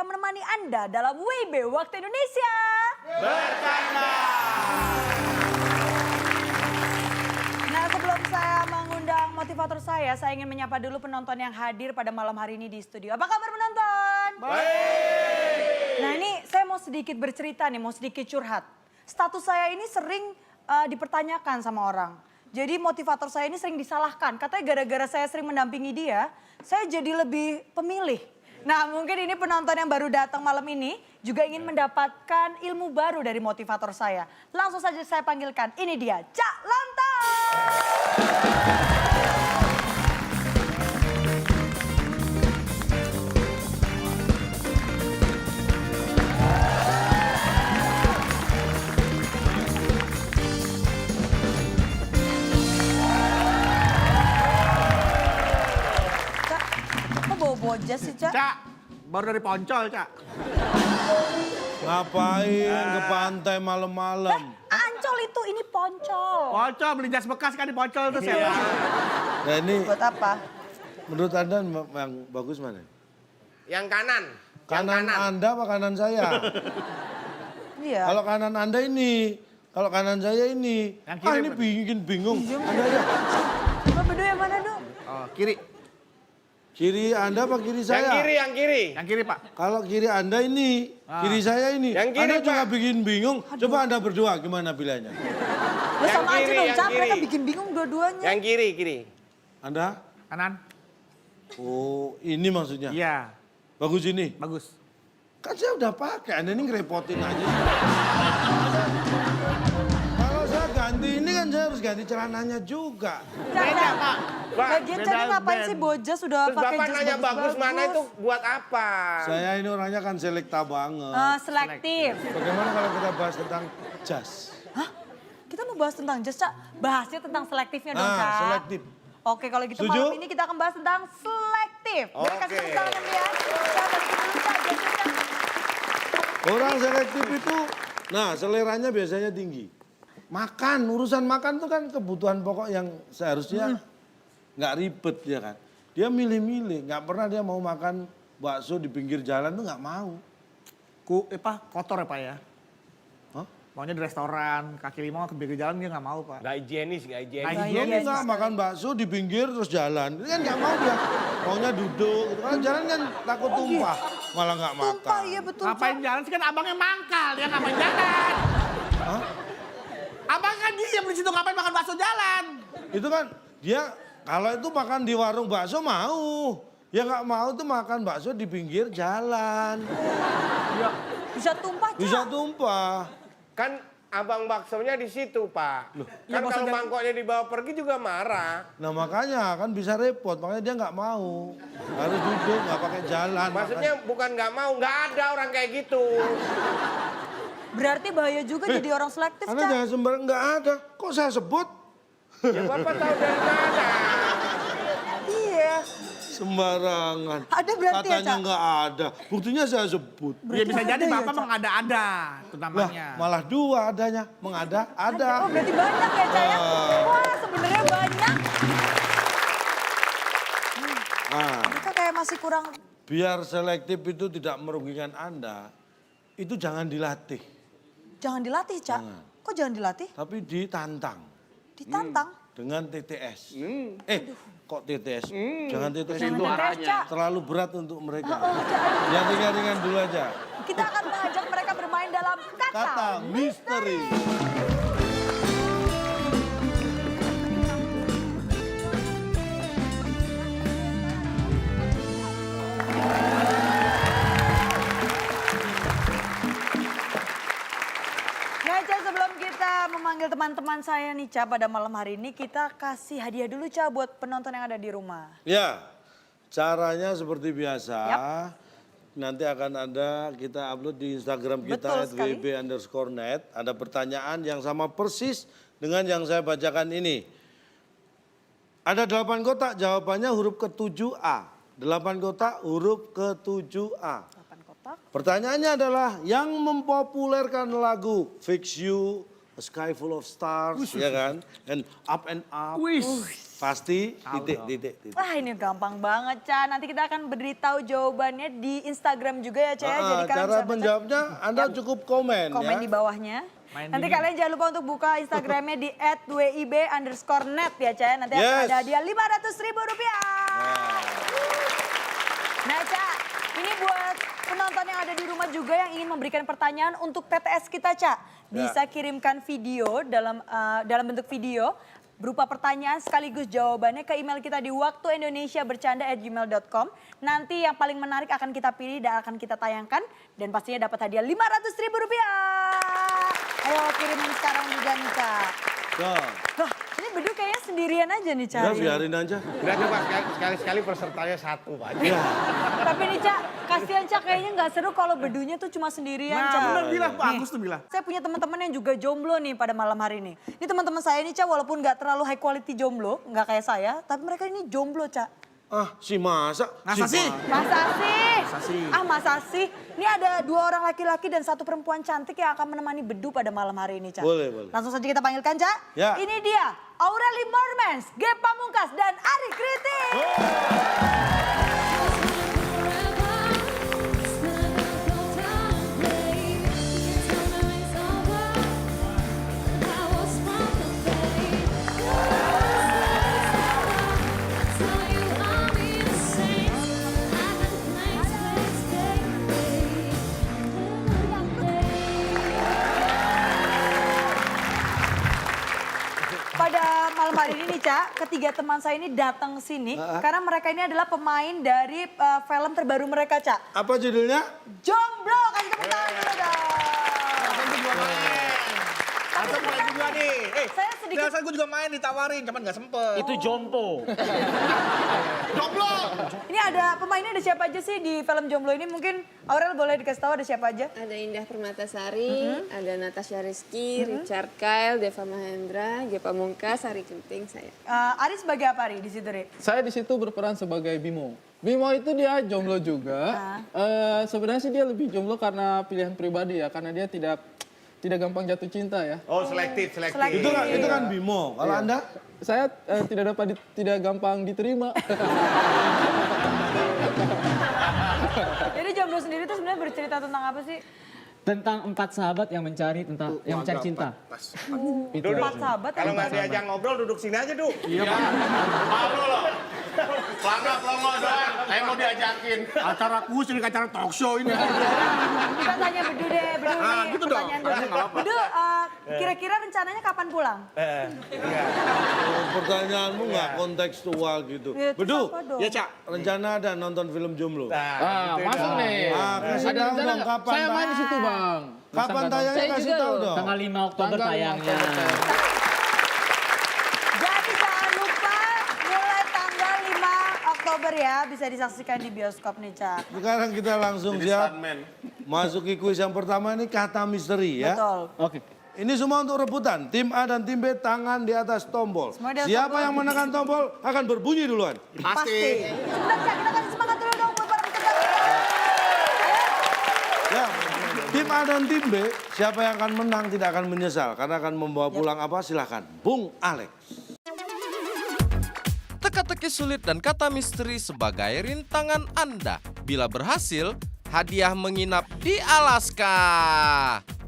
akan menemani Anda dalam WIB Waktu Indonesia. Bercanda. Nah, sebelum saya mengundang motivator saya ingin menyapa dulu penonton yang hadir pada malam hari ini di studio. Apa kabar penonton? Baik. Nah, ini saya mau sedikit bercerita nih, mau sedikit curhat. Status saya ini sering dipertanyakan sama orang. Jadi motivator saya ini sering disalahkan. Katanya gara-gara saya sering mendampingi dia, saya jadi lebih pemilih. Nah, mungkin ini penonton yang baru datang malam ini juga ingin mendapatkan ilmu baru dari motivator saya. Langsung saja saya panggilkan, ini dia Cak Lantas. Cak, kok bawa jas sih, Cak? Cak, baru dari Poncol, Cak. Ngapain ke pantai malam-malam? Ancol itu, ini Poncol. Poncol, beli jas bekas kan di Poncol tuh saya. Nah ini Buat apa? menurut Anda yang bagus mana? Yang kanan. Kanan Anda apa kanan saya? Iya. Kalau kanan Anda ini, kalau kanan saya ini. Yang kiri Ini mana? bikin bingung. Anda aja. Coba berdua yang mana, Dok? Oh, kiri. Kiri Anda apa kiri Yang saya? kiri, yang kiri. Yang kiri, Pak. Kalau kiri Anda ini, kiri saya ini. Yang kiri, Anda juga Pak. bikin bingung. Coba Anda berdua gimana pilihannya? Lu Yang sama aja kiri, dong, yang Cak. Mereka kiri. bikin bingung dua-duanya. Yang kiri, kiri. Anda? Kanan. Oh, ini maksudnya. Iya, Bagus ini. bagus. Kan saya udah pakai, Anda ini ngerepotin aja. Kalau saya ganti ini kan saya harus ganti celananya juga. Beda, Pak. Pak, Lagian beda Cak ngapain band. sih Bojas sudah Terus pakai Bapak jas nanya bagus mana itu buat apa? Saya ini orangnya kan selekta banget. Selektif. Bagaimana kalau kita bahas tentang jas? Hah? Kita mau bahas tentang jas, Cak. Bahasnya tentang selektifnya dong, Cak. Nah, selektif. Oke, kalau gitu Setuju? malam ini kita akan bahas tentang selektif. Boleh kasih Oke. tepuk tangan ya. Cak, balikin dulu, Cak. Jasnya, Cak. Orang selektif itu, nah seleranya biasanya tinggi. Makan, urusan makan itu kan kebutuhan pokok yang seharusnya nggak ribet ya kan. Dia milih-milih, nggak pernah dia mau makan bakso di pinggir jalan tuh nggak mau. Kotor ya, Pak ya? Hah? Maunya di restoran, kaki lima ke pinggir jalan dia nggak mau, Pak. Gak higienis, gak higienis. Nah, Dia iya, tuh nggak makan bakso di pinggir terus jalan. Dia kan nggak mau dia. Maunya duduk. Gitu. Kalau jalan kan takut tumpah, malah nggak makan. Tumpah, iya betul, Ngapain Cak. jalan sih kan abangnya mangkal, dia ngapain jalan? Hah? Abang kan diam di situ ngapain makan bakso jalan? Itu kan dia kalau itu makan di warung bakso mau. Ya nggak mau tuh makan bakso di pinggir jalan. Bisa tumpah, Cak. Bisa tumpah. Kan abang baksonya di situ, Pak. ya Kan bakso kalau jalan- mangkoknya dibawa pergi juga marah. Nah makanya kan bisa repot, makanya dia nggak mau. Harus duduk, nggak pakai jalan. Maksudnya bukan nggak mau, nggak ada orang kayak gitu. Berarti bahaya juga jadi orang selektif, Anda Cak. jangan sembarang nggak ada. Kok saya sebut? Ya Bapak tahu dari mana? Iya. Sembarangan. Ada berarti ya, Katanya Cak? nggak ada. Buktinya saya sebut. Ya bisa ada jadi ya, Bapak Cak? mengada-ada, itu Lah, namanya. malah dua adanya. Mengada, ada. Oh, berarti banyak ya, Cak ya? Wah, sebenarnya banyak. Nah, Kita kayak masih kurang. biar selektif itu tidak merugikan Anda, itu jangan dilatih. Jangan dilatih, Cak. Jangan. Kok jangan dilatih? Tapi ditantang. Ditantang. Dengan TTS. Kok TTS? Jangan TTS Jangan itu dites, Cak. terlalu berat untuk mereka. Oh, Cak. Yang ringan-ringan dulu aja. Kita akan mengajak mereka bermain dalam kata, Kata misteri. Nah, Cak, sebelum kita memanggil teman-teman saya nih, Cak, pada malam hari ini kita kasih hadiah dulu, Cak, buat penonton yang ada di rumah. Ya, caranya seperti biasa. Yap. Nanti akan ada kita upload di Instagram Betul kita sekali. @wb_net. Ada pertanyaan yang sama persis dengan yang saya bacakan ini. Ada 8 kotak, jawabannya huruf ke-7A. 8 kotak, huruf ke-7A. 8 kotak. Pertanyaannya adalah yang mempopulerkan lagu Fix You a sky full of stars, ya kan? And up and up. Pasti titik. Wah ini gampang banget Ca, nanti kita akan beritahu jawabannya di Instagram juga ya Ca. Jadi kalian Cara bisa baca. menjawabnya Anda cukup komen Komen ya. di bawahnya. Nanti kalian jangan lupa untuk buka Instagramnya di @wib_net ya Ca. Nanti akan Yes. ada hadiah Rp500.000. Nah Ca, ini buat penonton yang ada di rumah juga yang ingin memberikan pertanyaan untuk PTS kita Ca. Bisa kirimkan video dalam bentuk video berupa pertanyaan sekaligus jawabannya ke email kita di waktuindonesiabercanda@gmail.com. Nanti yang paling menarik akan kita pilih dan akan kita tayangkan. Dan pastinya dapat hadiah Rp500.000. Ayo kirimin sekarang juga nih Ca. Nah, Wah ini Bedu kayaknya sendirian aja nih Ca. udah biarin aja. Udah coba sekali-sekali pesertanya satu Pak. Ya. Tapi nih Ca, kasihan Ca kayaknya nggak seru kalau Bedunya tuh cuma sendirian Ca. Nah, bener bilang Pak Nih, Agus tuh bilang. Saya punya teman-teman yang juga jomblo nih pada malam hari ini. Ini teman-teman saya ini Ca, walaupun nggak terlalu high quality jomblo, nggak kayak saya, tapi mereka ini jomblo Ca. Si masa. Masa sih? Masa sih? Masa sih? Masa sih? Ini ada 2 orang laki-laki dan 1 perempuan cantik yang akan menemani Bedu pada malam hari ini Ca. Boleh. Langsung saja kita panggilkan Ca. Ya. Ini dia, Aureli Mormans, Ge Pamungkas, dan Ari Kritik. Pada malam hari ini nih Ca, ketiga teman saya ini datang ke sini karena mereka ini adalah pemain dari film terbaru mereka Ca. Apa judulnya? Jomblo, kasih tepuk tangan dulu dong. Atau main juga nih. Saya sedikit- Biasa gue juga main ditawarin, cuman gak sempet. Itu jompo. Jomblo. Ini ada pemainnya ada siapa aja sih di film Jomblo ini? Mungkin Aurel boleh dikasih tahu ada siapa aja? Ada Indah Permatasari, ada Natasha Rizky, Richard Kyle, Deva Mahendra, Ge Pamungkas, Ari Kriting, saya. Ari sebagai apa Ari di situ Ri? Saya di situ berperan sebagai Bimo. Bimo itu dia jomblo juga. Sebenarnya sih dia lebih jomblo karena pilihan pribadi ya, karena dia tidak gampang jatuh cinta ya. Oh selektif. Selektif. Itu kan Bimo. Kalau Anda? Saya tidak gampang diterima. Jadi Jomblo sendiri tuh sebenarnya bercerita tentang apa sih? Tentang 4 sahabat yang mencari cinta. Itu 4 sahabat Kalau yang nggak diajak ngobrol duduk sini aja Du. Iya Pak. Pelangga doang. Saya mau diajakin. Acara khusus ini acara talk show ini. kita tanya Bedu deh, Bedu nih gitu dong. pertanyaan Bedu. Bedu, kira-kira rencananya kapan pulang? Pertanyaanmu nggak kontekstual gitu. Ya, terus Bedu, apa dong? Ya Cak. rencana ada nonton film Jomblo? Masuk nih. Kasih Ada tahu rencana dong nggak? kapan. Saya main di situ bang. Kapan tayangnya Saya kasih juga tahu loh. dong. Tanggal 5 Oktober Tanggal tayangnya. 5 Oktober. Jadi jangan lupa mulai tanggal 5 Oktober ya, bisa disaksikan di bioskop nih Cak. Sekarang kita langsung siap masuki kuis yang pertama ini kata misteri ya. Betul. Oke. Ini semua untuk rebutan. Tim A dan tim B tangan di atas tombol. Semua di atas Siapa tombol. yang menekan tombol akan berbunyi duluan. Pasti. Sebentar Cak, kita kasih semangat dulu dong buat para peserta. Ya. Tim A dan tim B, siapa yang akan menang tidak akan menyesal karena akan membawa pulang apa silahkan. Bung Alex. Teka-teki sulit dan kata misteri sebagai rintangan Anda. Bila berhasil, hadiah menginap di Alaska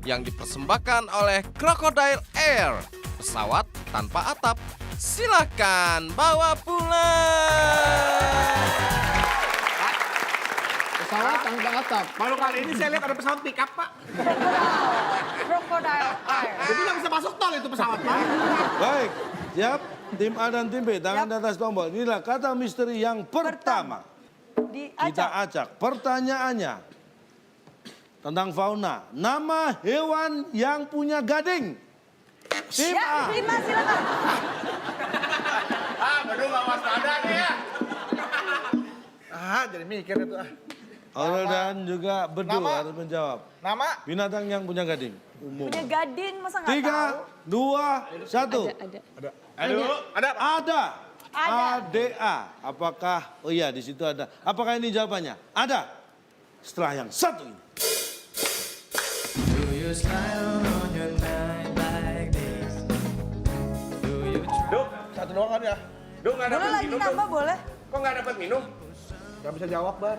yang dipersembahkan oleh Crocodile Air. Pesawat tanpa atap. Silahkan bawa pulang. Pesawat tanpa atap. Baru kali ini saya lihat ada pesawat pick up Pak. Crocodile Air. Jadi nggak bisa masuk tol itu pesawat Pak. Baik, siap. Tim A dan tim B, tangan di atas tombol. Inilah kata misteri yang pertama. Kita acak. Pertanyaannya tentang fauna. Nama hewan yang punya gading. Tim Ya, A. Bima silakan. Bedu nggak waspada nih ya. Jadi mikir itu. Aurel dan juga Bedu Nama. harus menjawab. Nama? Binatang yang punya gading. Umum. Punya gading, masa nggak 3, 2, 1. Ada. Ada Pak. Ada. Ada. ADA. Apakah, oh iya di situ ada. Apakah ini jawabannya? Ada. Setelah yang satu ini. Do you smile on your night like doang kan ya. Duh, nggak Boleh dapat lagi minum. nambah, boleh? Kok nggak dapat minum? Gak bisa jawab, Bar.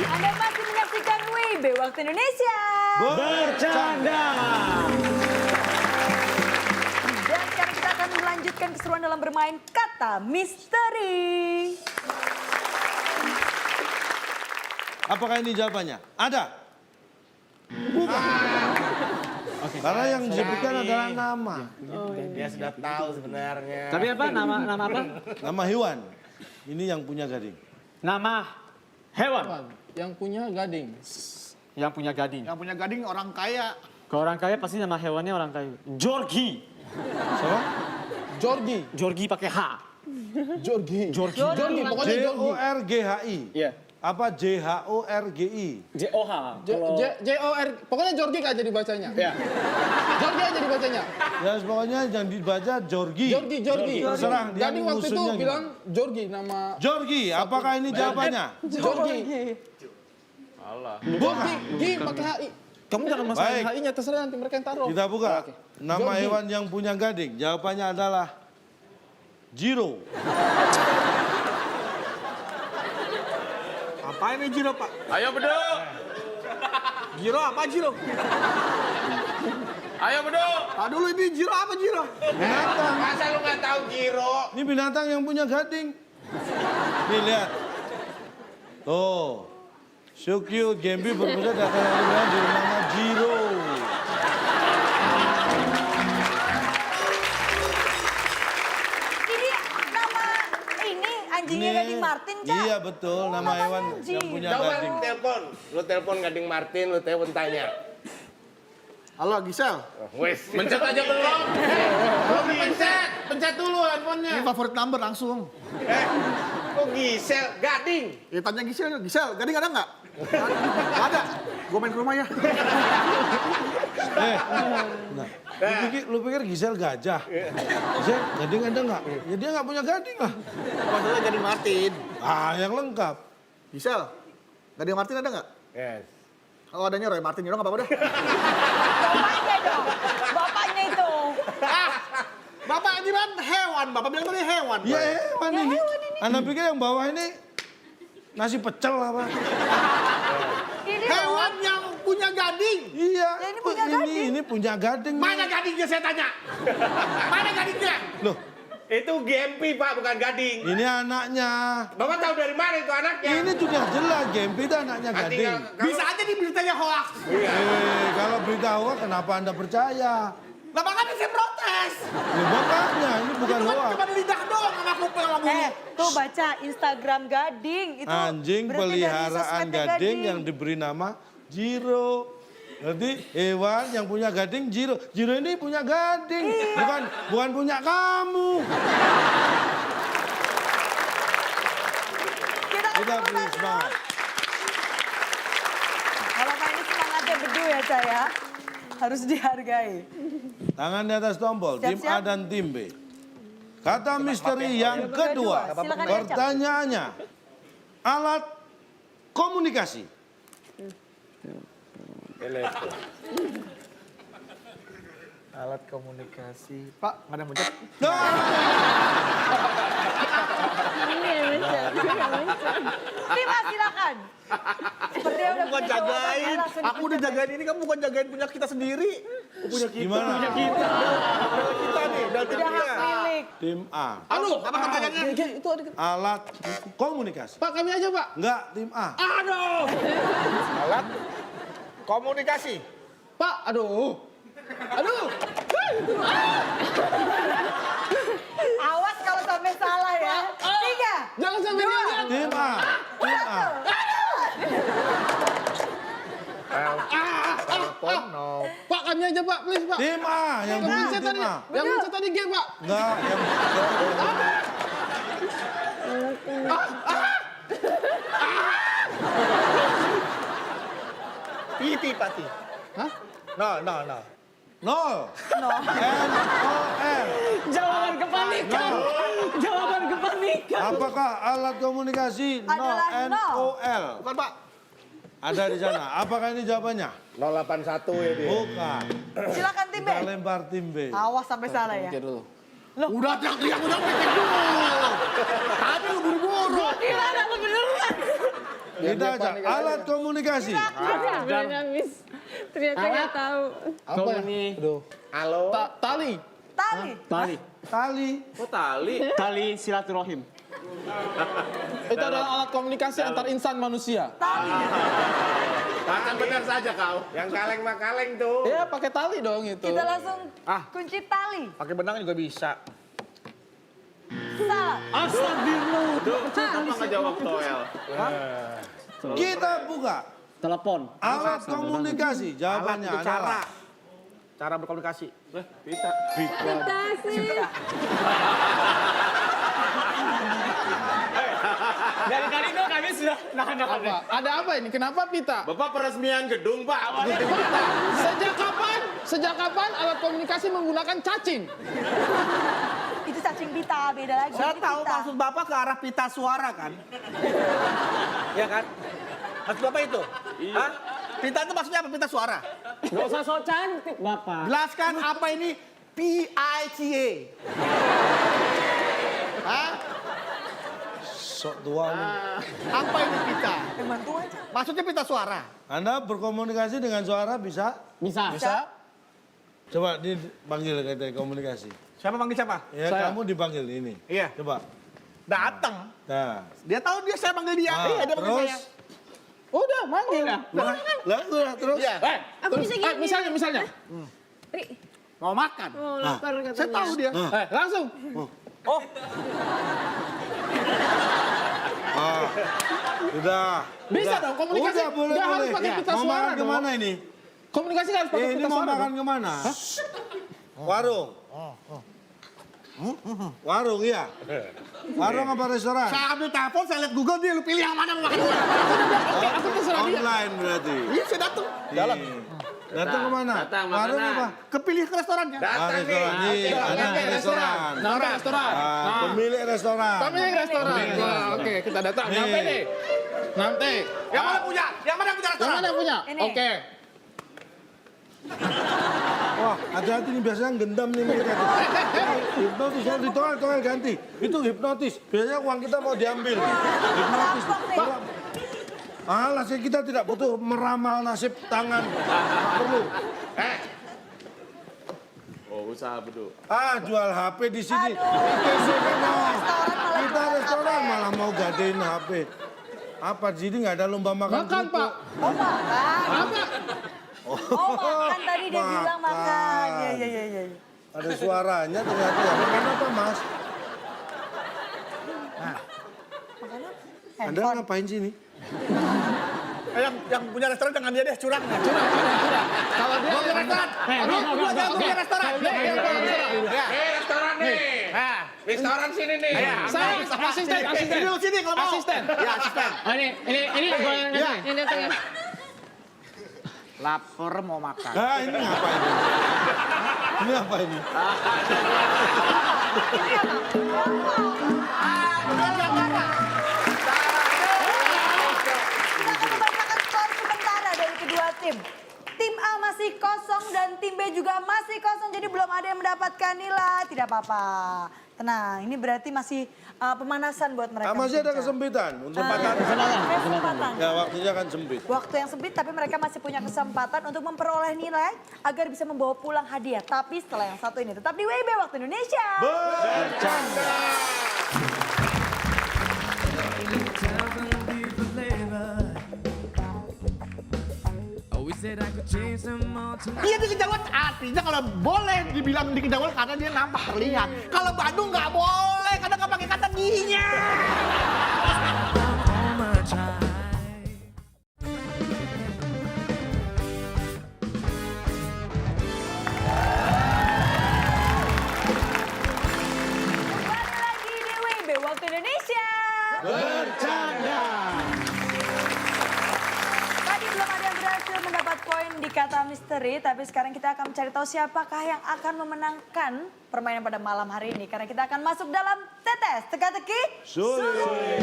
Anda masih menyaksikan WIB Waktu Indonesia. Bercanda. Dan sekarang kita akan melanjutkan keseruan dalam bermain kata misteri. Apakah ini jawabannya? Ada? Karena yang disebutkan adalah nama. Dia sudah tahu sebenarnya. Tapi apa? Nama apa? Nama hewan. Ini yang punya gading. Nama hewan. Yang punya gading. Yang punya gading. Yang punya gading orang kaya. Kalau orang kaya pasti nama hewannya orang kaya. Jorgi. Siapa? Jorgi. Jorgi pakai H. Jorgi. Jorgi. Jorgi, pokoknya Jorgi. Jorghi. Iya. Apa JHORGI? JOH. J-O-R, pokoknya Jorgi aja dibacanya. Ya. Jorgi aja dibacanya. Ya pokoknya yang dibaca Jorgi. Jorgi. Terserah dia Gading waktu itu musuhnya bilang Jorgi nama Jorgi, apakah ini jawabannya? Jorgi. Jorgi, Gi pakai HI. Kamu jangan masalah Baik. HI-nya, terserah nanti mereka yang taruh. Kita buka. Nama Jorgi. hewan yang punya gading. Jawabannya adalah Jiro. Apa ini Jiro, Pak? Ayo beduk. Jiro apa Jiro? Ayo beduk. Ah dulu ini Jiro apa Jiro? Binatang. Masa lu nggak tahu Giro? Ini binatang yang punya gading. Nih lihat. Tuh. So cute, Gembi berpusat datang dari nama Jiro. Ini nama ini anjingnya Gading Martin, Cak. Iya betul, nama namanya hewan anjing. yang punya Coba gading. telepon. Lu telepon Gading Martin, lu telepon tanya. Halo Gisel. Wes, pencet aja belum. Belum pencet. Pencet dulu handphonenya. Ini favorit number langsung. Kok Gisel? Gading. Ya tanya Gisel, Gisel, gading ada nggak? Nggak ada. Gue main ke rumah ya. Lu pikir Gisel gajah? Gisel, gading ada nggak? Ya dia nggak punya gading lah. Maksudnya gading Martin. Ah, yang lengkap. Gisel, gading Martin ada nggak? Yes. Kalau adanya Roy Martin, ya nggak apa-apa dah. Bapaknya dong. Bapaknya itu. Bapak ini kan hewan, Bapak bilang tadi hewan. Ya Boy. hewan ini. Anda pikir yang bawah ini nasi pecel apa? Ini Hewan yang punya gading. Iya. Ya, ini punya gading. Ini punya gading. Mana gadingnya saya tanya? Mana gadingnya? Loh, Itu Gempi Pak, bukan Gading. ini anaknya. Bapak tahu dari mana itu anaknya? Ini sudah jelas, Gempi itu anaknya Kan gading. tinggal- Bisa aja di beritanya hoax. Kalau berita hoax kenapa Anda percaya? Nah makanya saya protes. Ya, makanya ini bukan hoax. Cuma lidah doang sama kuping sama bulu. tuh baca Instagram Gading itu Anjing berarti dari peliharaan sosmednya gading yang diberi nama Jiro. Berarti hewan yang punya gading Jiro. Jiro ini punya gading, bukan punya kamu. Kita beri semangat. Kalau main ini semangatnya bedu ya saya. Harus dihargai. Tangan di atas tombol, tim A Siap-siap. dan tim B. Kata misteri yang kedua, Silakan diacak. pertanyaannya, alat komunikasi. Alat komunikasi. Pak, nggak ada yang mencet. Tim A silakan. Seperti yang udah Bukan punya jawaban, jagain. langsung Aku udah jagain ini, kamu bukan jagain punya kita sendiri. Punya kita. Gimana? Punya kita nih, dari tim Udah hak dia. milik. Tim A, Aduh, apa pertanyaannya? Itu ada. alat komunikasi. Pak, kami aja, Pak. Enggak, tim A. Aduh. Alat komunikasi. Pak, aduh. Aduh. Awas kalau sampai salah ya. 3. Jangan sampai dia lihat. Tim A, tim A. Telepon, no. Pak, kami aja, Pak. Please, Pak. Tim A, yang Yang bunyi mencet tim tadi. A. Yang mencet tadi G, Pak. Enggak, yang Piti, pati. Hah? No. nol. N-O-L. Jangan kepanikan. Jawaban kepanikan. Apakah alat komunikasi Adalah NOL? Bukan, Pak. Ada di sana. Apakah ini jawabannya? 081 ya dia. Bukan. Silakan tim B. Kita lempar tim B. Awas sampai salah ya. Mikir dulu. Udah teriak-teriak, udah pikir dulu. Tadi lu buru-buru. Gila, ada beneran. Kita aja alat komunikasi. Beneran habis. Ternyata nggak tahu. Apa ya? Aduh. Halo. Tali. Tali. Tali. Tali. Tali silaturahim. Itu adalah alat komunikasi antar insan manusia. Tali. Makan benar saja kau. Yang kaleng mah kaleng tuh. Iya, pakai tali dong itu. Kita langsung kunci tali. Pakai benang juga bisa. Salah. Astagfirullah. Apa nggak jawab Toel? Kita buka Telepon. alat komunikasi. Jawabannya Alat itu cara. adalah Cara berkomunikasi. Bisa. Kita sih. Dari tadi tuh kami sudah nahan-nahan. Apa? Ada apa ini? Kenapa pita? Bapak peresmian gedung, Pak. Sejak kapan alat komunikasi menggunakan cacing? Itu cacing pita, beda lagi. Saya Ini tahu pita. maksud Bapak ke arah pita suara kan? Ya kan? Maksud Bapak itu? Hah? Pita itu maksudnya apa? Pita suara? Gak usah sok cantik, Bapak. Jelaskan apa ini PICA? Hah? sok tua. Apa ini pita? Bantu aja. Maksudnya pita suara? Anda berkomunikasi dengan suara bisa? Bisa. Coba dipanggil ke komunikasi. Siapa panggil siapa? Ya, Saya. kamu dipanggil ini. Iya. Coba. Datang. Nah. Dia tahu dia saya panggil dia. Iya, dia panggil terus? saya. Udah, manggil. Lah, terus? Iya. Aku bisa gini. Misalnya. Ri, Mau makan. mau lapar katanya. Saya tahu dia. Langsung. Udah. Bisa udah. dong, komunikasi. Udah, boleh, Nggak harus boleh. pakai pita Mau suara makan dong. kemana ini? Komunikasi nggak harus pakai Ini pita mau suara makan dong. kemana? Warung. Warung, iya. Warung apa restoran? Saya ambil telepon, saya lihat Google dia, lu pilih yang mana mau makan. Aku terserah dia. Online berarti. Iya, saya datang. Jalan. Datang kemana? Warung apa? Kepilih ke restorannya. Restoran. Nih, ada restoran. Nyampe restoran. Pemilik restoran. Pemilik restoran. Wah, oke, kita datang. Nih. Nyampe nih. Nanti. Yang mana punya? Yang mana punya Yang restoran? mana yang punya? Ini. Oke. Wah, hati-hati nih biasanya gendam nih mereka. Hipnotis, kalau ditolak ganti. Itu hipnotis. Biasanya uang kita mau diambil. Hipnotis. Rampok nih. Alah, kita tidak butuh meramal nasib tangan. Nggak perlu. Usaha beduk. Jual HP di sini. Kita restoran malah mau gadein HP. Apa di sini nggak ada lomba makan? Makan, kerupuk? Pak. Oh makan. Apa? Oh makan tadi dia bilang makan. Iya. Ada suaranya ternyata ya. Makan apa, Mas? Anda Handphone. ngapain sini? Yang punya restoran jangan dia deh, curang. Kalau dia Gua punya restoran. Gua jangan punya restoran. Restoran nih. Restoran sini nih. Saya asisten. Sini lu sini kalau mau. Asisten. Ya, asisten. Oh, ini gue yang Ya. Yang datang ya. Lapar mau makan. Ini ngapain? Ini apa ini? Berdasarkan skor sementara dari kedua tim. Tim A masih kosong dan tim B juga masih kosong. Jadi belum ada yang mendapatkan nilai. Tidak apa-apa. Tenang, ini berarti masih pemanasan buat mereka. Masih ada berbicara. kesempitan untuk Kesempatan. Ya, waktunya kan sempit. Waktu yang sempit tapi mereka masih punya kesempatan untuk memperoleh nilai agar bisa membawa pulang hadiah. Tapi setelah yang satu ini tetap di WIB Waktu Indonesia. Bercanda. Iya di kejauhan artinya kalau boleh dibilang di kejauhan karena dia nampak terlihat. Kalau Bandung nggak boleh karena nggak pakai kata ginya. Kembali lagi di WIB Waktu Indonesia. Bercanda. Tadi belum ada yang berhasil mendapatkan dapat poin di kata misteri, tapi sekarang kita akan mencari tahu siapakah yang akan memenangkan permainan pada malam hari ini. Karena kita akan masuk dalam tetes teka-teki Sulit.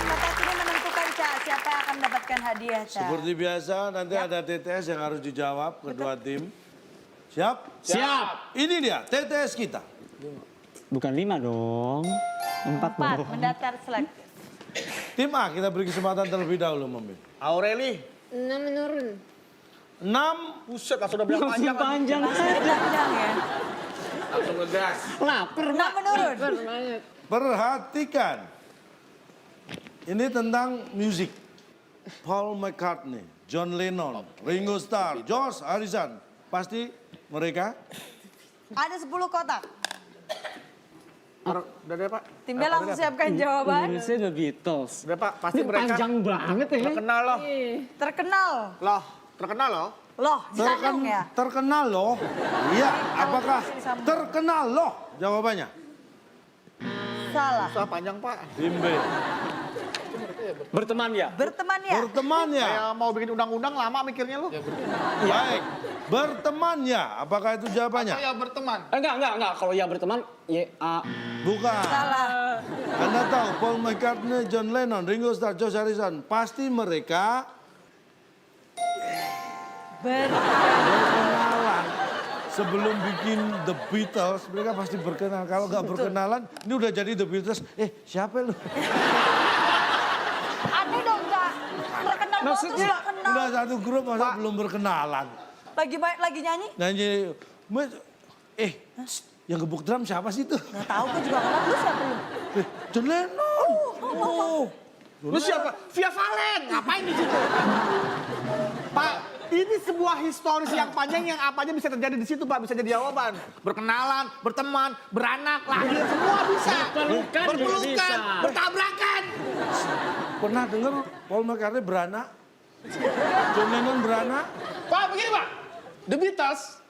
Tetes ini menentukan Ca, siapa yang akan mendapatkan hadiah Ca. Seperti biasa nanti ada TTS yang harus dijawab kedua tim. Siap? Siap. Ini dia TTS kita. Bukan 5 dong. 4 4 dong. mendaftar selektif. Tim A kita beri kesempatan terlebih dahulu memilih. Aureli. 6 menurun. 6. Buset, langsung udah bilang Masih panjang. panjang Masih aja. panjang ya. Langsung ngegas. Lapar, 6 menurun. Banyak. Perhatikan. Ini tentang musik. Paul McCartney, John Lennon, Ringo Starr, George Harrison. Pasti mereka. Ada 10 kotak. Udah deh Pak. Tim B langsung siapkan jawaban. Indonesia The Beatles. Udah Pak, pasti Ini mereka panjang banget ya. terkenal loh. Terkenal. Loh, terkenal loh. Loh, disambung ya. Terkenal loh. Iya, apakah disambung. terkenal loh? Jawabannya. Salah. Susah panjang Pak. Tim B. Berteman ya? Berteman ya. Bertemannya. Kayak mau bikin undang-undang lama mikirnya lu. Baik. Bertemannya. Apakah itu jawabannya? Ya berteman. Enggak. Kalau yang berteman, ya Bukan. Salah. Anda tahu Paul McCartney, John Lennon, Ringo Starr, George Harrison. Pasti mereka berkenalan. Sebelum bikin The Beatles, mereka pasti berkenalan. Kalau nggak berkenalan, ini udah jadi The Beatles. Siapa lu? Aneh dong Kak. Terkenal banget terus Maksudnya, gak kenal. Udah satu grup masa belum berkenalan. Lagi nyanyi? Nyanyi, yang gebuk drum siapa sih itu? Gak tahu gue juga kenal. Lu siapa lu? John Lennon. Oh. Lu siapa? Via Valen. Ngapain di situ? Pak, ini sebuah historis yang panjang yang apa aja bisa terjadi di situ Pak. Bisa jadi jawaban. Berkenalan, berteman, beranak, lahir, semua bisa. Berpelukan juga bisa. Bertabrakan. Pernah denger Paul McCartney beranak? John Lennon beranak? Pak, begini Pak. The Beatles,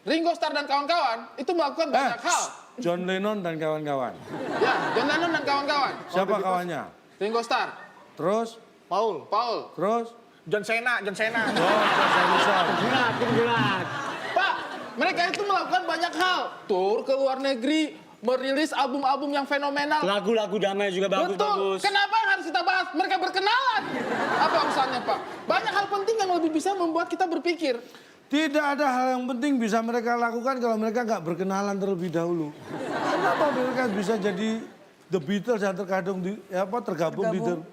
Ringo Starr dan kawan-kawan itu melakukan banyak hal. John Lennon dan kawan-kawan. Ya, John Lennon dan kawan-kawan. Siapa kawannya? Ringo Starr, Terus? Paul, Terus? John Cena. George Harrison. Gulat. Pak, mereka itu melakukan banyak hal. Tur ke luar negeri, merilis album-album yang fenomenal. Lagu-lagu damai juga Betul. bagus-bagus. Kenapa yang harus kita bahas? Mereka berkenalan. Apa urusannya, Pak? Banyak hal penting yang lebih bisa membuat kita berpikir. Tidak ada hal yang penting bisa mereka lakukan kalau mereka nggak berkenalan terlebih dahulu. Kenapa mereka bisa jadi The Beatles yang tergabung di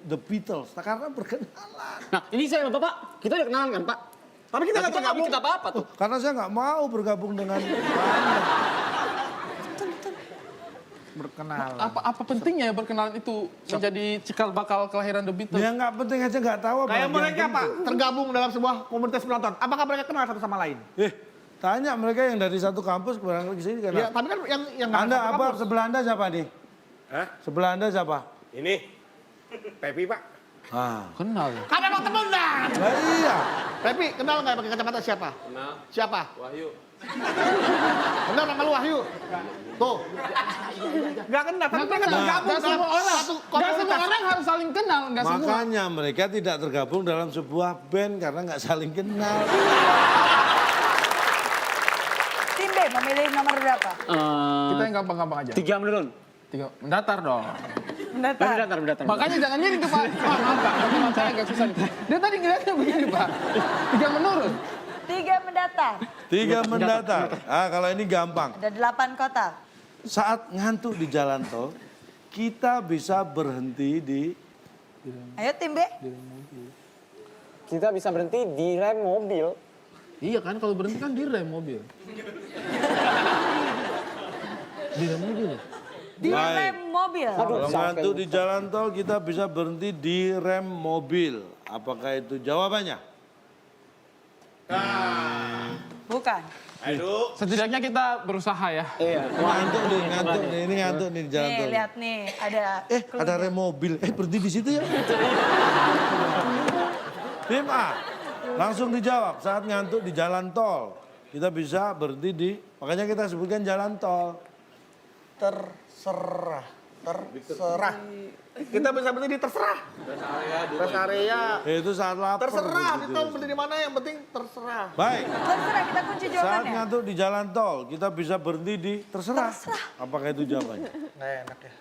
The Beatles? Nah, karena berkenalan. Nah, ini saya sama Bapak, kita udah kenalan kan, Pak? Tapi kita nggak Kita nggak bikin apa-apa tuh. Karena saya nggak mau bergabung dengan Anda. berkenalan. Apa pentingnya berkenalan itu menjadi cikal bakal kelahiran The Beatles? Ya nggak penting aja nggak tahu. Kayak apalagi mereka yang Pak, penting. tergabung dalam sebuah komunitas penonton. Apakah mereka kenal satu sama lain? Tanya mereka yang dari satu kampus barangkali ke sini Ya, kenal. tapi kan yang nggak Anda satu apa? kampus. Sebelah Anda siapa nih? Hah? Sebelah Anda siapa? Ini Pepi Pak. Kenal ya? Kan emang temen dah. Nah, iya. Pepi kenal nggak pakai kacamata siapa? Kenal. Siapa? Wahyu. Kenal sama lu Wahyu? Tuh. Nggak kenal, tapi mereka tergabung Gak dalam semua orang, satu gak semua komunitas. orang harus saling kenal, gak semua. Makanya mereka tidak tergabung dalam sebuah band karena nggak saling kenal. Tim B memilih nomor berapa? Kita yang gampang-gampang aja. 3 menurun. 3, mendatar dong. Mendatar. Makanya jangan gini tuh Pak. Maaf Pak, teman saya agak susah. Dia tadi ngeliatnya begini Pak. 3 menurun. 3 mendatar. 3 mendatar. Kalau ini gampang. Ada 8 kotak. Saat ngantuk di jalan tol, kita bisa berhenti di... Ayo tim B. Kita bisa berhenti di rem mobil. Iya kan, kalau berhenti kan direm mobil. Direm mobil. Di Baik. rem mobil. Kalau ngantuk di jalan tol, kita bisa berhenti di rem mobil. Apakah itu jawabannya? Bukan. Setidaknya kita berusaha ya. Iya. Ngantuk nih, Ini ngantuk nih di jalan Nih, tol. lihat nih. Ada Ada rem mobil. Berhenti di situ ya. Tim A, langsung dijawab. Saat ngantuk di jalan tol, kita bisa berhenti di... Makanya kita sebutkan jalan tol. terserah. Terserah. Kita bisa berhenti di terserah. Rest area. Itu saat lapar. Terserah, begitu. di tol berhenti di mana yang penting terserah. Baik. Terserah, kita kunci Saat jawabannya. ngantuk di jalan tol, kita bisa berhenti di terserah. Apakah itu jawabannya? Nggak enak ya.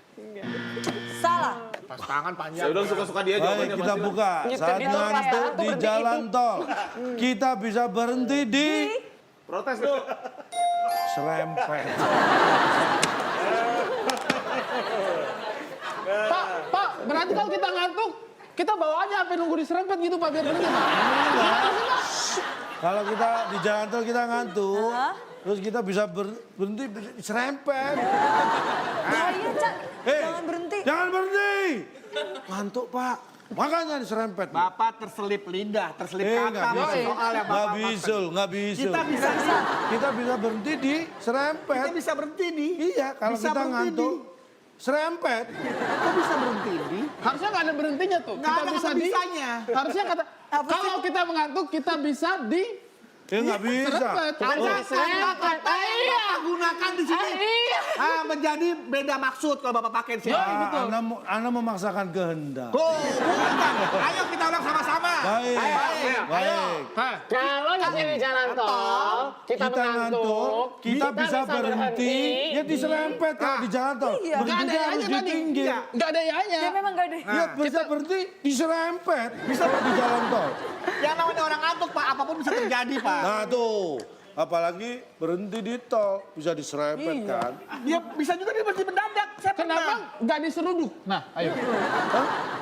Salah. Pas tangan panjang. Ya udah suka-suka dia Baik, jawabannya kita pasti. buka. Saat ngantuk di jalan tol, kita bisa berhenti di Protes tuh. serempet. Pak, berarti kalau kita ngantuk, kita bawa aja sampai nunggu diserempet gitu Pak, biar berhenti Pak. Kalau kita di jalan tol kita ngantuk, terus kita bisa berhenti di serempet. Bahaya, Cak. Hei, Jangan berhenti. Jangan berhenti. Ngantuk, Pak. Makanya diserempet. Bapak terselip lidah, terselip kata. Nggak bisa. Soal yang Nggak Bapak bisa, nggak bisa. Kita bisa Kita bisa berhenti di serempet. Kita bisa berhenti di. Iya, kalau Bisa kita berhenti ngantuk, serempet. Kita bisa berhenti di. Harusnya nggak ada berhentinya tuh. Nggak ada kata bisanya. Harusnya kata, kalau kita mengantuk, kita bisa di Ya nggak bisa. serempet. Ada kata-kata yang Bapak gunakan di sini. Menjadi beda maksud kalau Bapak pakai di sini. Anda memaksakan kehendak. Tuh, bukan. Ayo kita ulang sama-sama. Baik, baik. Kalau di jalan tol, Kita ngantuk, kita bisa berhenti, ya diserempet kalau di jalan tol. Iya. Berhenti harus di pinggir. Nggak ada ya-nya. Ya memang gak ada. Ya bisa berhenti, diserempet. Bisa di jalan tol. Yang namanya orang ngantuk, Pak, apapun bisa terjadi, Pak. Nah tuh, apalagi berhenti di tol, bisa diserempet kan. Ya bisa juga dia berhenti mendadak. Saya Kenapa pernah. nggak diseruduk? Nah, ayo.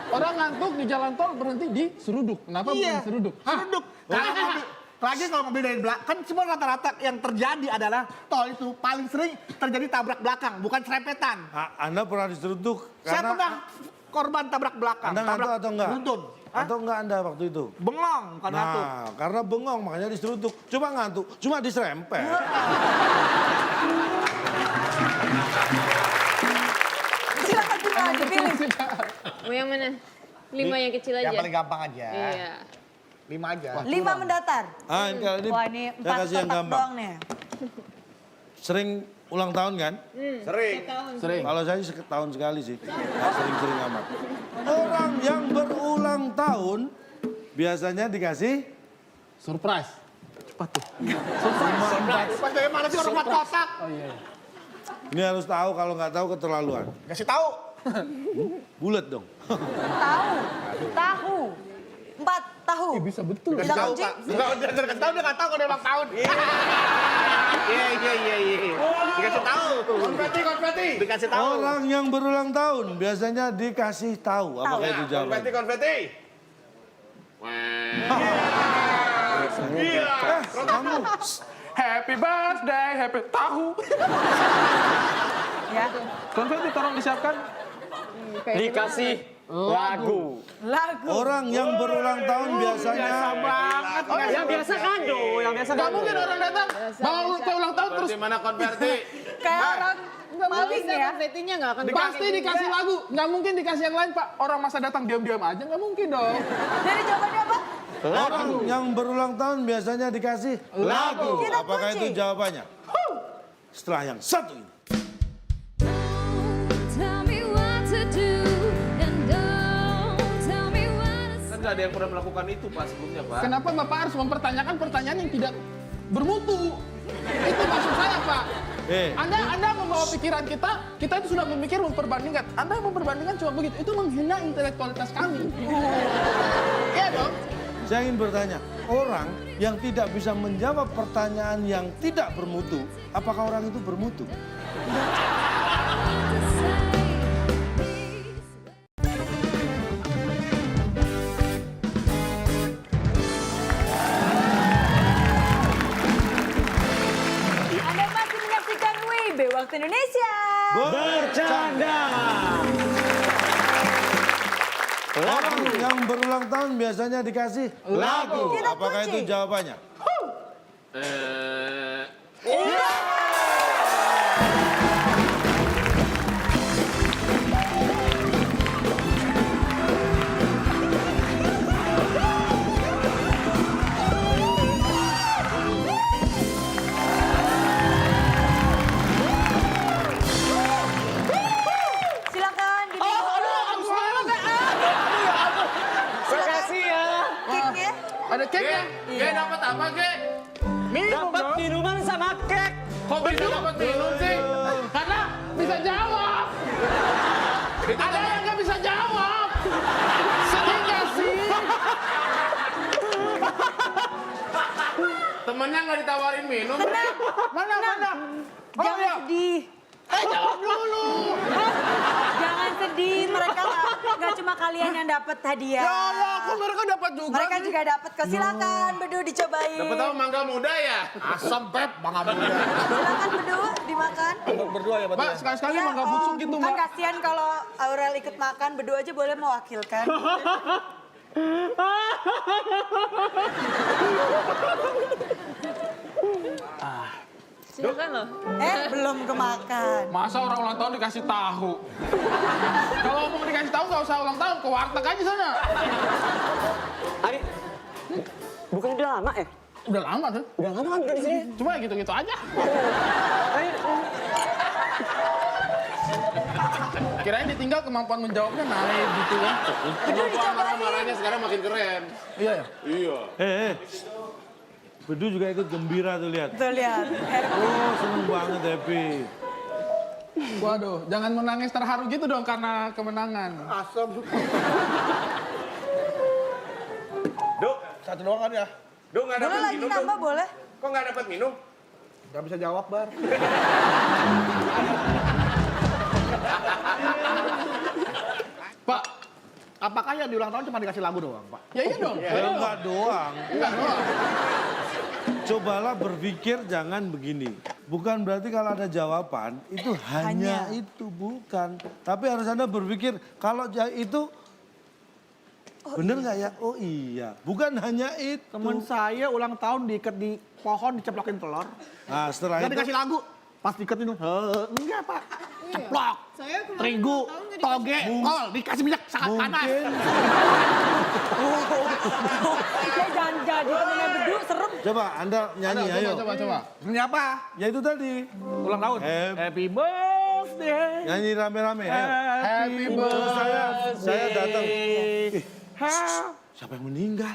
Orang ngantuk di jalan tol berhenti di seruduk. Kenapa bukan Iya, seruduk? seruduk. Kalau mobil, lagi kalau mobil dari belakang, kan semua rata-rata yang terjadi adalah tol itu paling sering terjadi tabrak belakang, bukan serempetan. Anda pernah diseruduk Saya karena pernah korban tabrak belakang. Anda ngantuk tabrak atau enggak? beruntun. Hah? Atau enggak Anda waktu itu? Bengong, bukan ngantuk. Nah, karena bengong makanya diseruduk. Cuma ngantuk, cuma diserempet. Silakan Citra, dipilih. Mau yang mana? 5 yang kecil aja. Yang paling gampang aja. Iya. 5 aja. 5 mendatar. Ah, kalau ini, Wah, ini saya 4 kasih yang kotak gampang. doang nih. Sering ulang tahun kan? Sering. Sering. Kalau saya setahun sekali sih, nggak sering-sering amat. Orang yang berulang tahun biasanya dikasih Surprise. Pas dari mana sih orang buat kotak? Oh iya. ini harus tahu, kalau nggak tahu keterlaluan. Kasih tahu. Bulat dong. Tahu. 4 tahu. Bisa betul. Kita Tahu, kunci. Pak. Enggak, dia kasih tahu, dia nggak tahu kalau dia ulang tahun. Iya. Dikasih tahu. Konfeti. Dikasih tahu. Orang yang berulang tahun biasanya dikasih tahu. Apakah itu jawabannya? Konfeti. Kamu Happy birthday, happy tahu. Ya. Konfeti tolong disiapkan. dikasih lagu. Lagu. orang yang berulang tahun biasanya Yang biasa kado, yang biasa Gak kado. mungkin orang datang bawa ulang tahun terus Di mana konverti? Kayak orang Nggak maling bisa, ya. konfetinya nggak akan pasti dikasih lagu. Nggak mungkin dikasih yang lain Pak. Orang masa datang diam-diam aja nggak mungkin dong. Jadi jawabannya apa? orang yang berulang tahun biasanya dikasih lagu. Kita Apakah kunci. itu jawabannya? Setelah yang satu ini. Tell me what to do and don't tell me what to Kan nggak ada yang pernah melakukan itu Pak sebelumnya Pak. Kenapa Bapak harus mempertanyakan pertanyaan yang tidak bermutu? Itu maksud saya Pak. Anda membawa pikiran kita itu sudah memikir memperbandingkan. Anda memperbandingkan cuma begitu, itu menghina intelektualitas kami. Iya dong? Saya ingin bertanya, orang yang tidak bisa menjawab pertanyaan yang tidak bermutu, apakah orang itu bermutu? Anda masih menyaksikan WIB Waktu Indonesia. Bercanda. Orang yang berulang tahun biasanya dikasih lagu. Kita Apakah kunci. itu jawabannya? Kok bisa dapat minum sih? Karena bisa jawab. Ada yang nggak bisa jawab. Sedih nggak sih? Temennya nggak ditawarin minum. Tenang. Mana? Jangan iya. sedih. Jawab dulu. Jangan sedih, mereka nggak cuma kalian yang dapat hadiah. Ya Allah, kok mereka dapat juga Mereka sih? juga dapat kok. Silakan Bedu dicobain. Dapat tahu mangga muda ya? Asam Pep, mangga muda. Silakan Bedu dimakan. Berdua ya, Mbak, sekali-sekali mangga busuk gitu, Kan Mbak. kasihan kalau Aurel ikut makan, Bedu aja boleh mewakilkan. Silakan loh. Belum kemakan. Masa orang ulang tahun dikasih tahu? Kalau mau dikasih tahu nggak usah ulang tahun, ke warteg aja sana. Ari, bukan udah lama ya? Udah lama tuh. Udah lama kan di sini? Cuma ya gitu-gitu aja. Kirain ditinggal kemampuan menjawabnya naik gitu kan. Kemampuan marah-marahnya sekarang makin keren. Iya ya? Iya. Bedu juga ikut gembira tuh lihat. Tuh lihat. Oh, seneng banget Happy. Waduh, jangan menangis terharu gitu dong karena kemenangan. Asam. Duk, Satu doang kan ya? Duk nggak Boleh dapat lagi minum, nambah, Duk. boleh. Kok nggak dapat minum? Gak bisa jawab, Bar. Pak, Apakah yang di ulang tahun cuma dikasih lagu doang, Pak? ya iya dong. Enggak doang. Enggak doang. Cobalah berpikir jangan begini. Bukan berarti kalau ada jawaban itu hanya itu, bukan. Tapi harus Anda berpikir kalau itu bener nggak ya? Oh iya, bukan hanya itu. Temen saya ulang tahun diikat di pohon, diceplokin telur. Nah setelah Gak itu dikasih lagu. Pas diiketin, enggak, Pak. Ceplok, terigu, toge, kol, dikasih minyak sangat panas. mungkin Jangan jadi temennya Bedu, serem. coba Anda nyanyi, ayo. Coba. Ini apa? Ya itu tadi. Ulang tahun. Happy birthday. Nyanyi rame-rame, ayo. Happy Terus saya datang. Ih, Ha- siapa yang meninggal?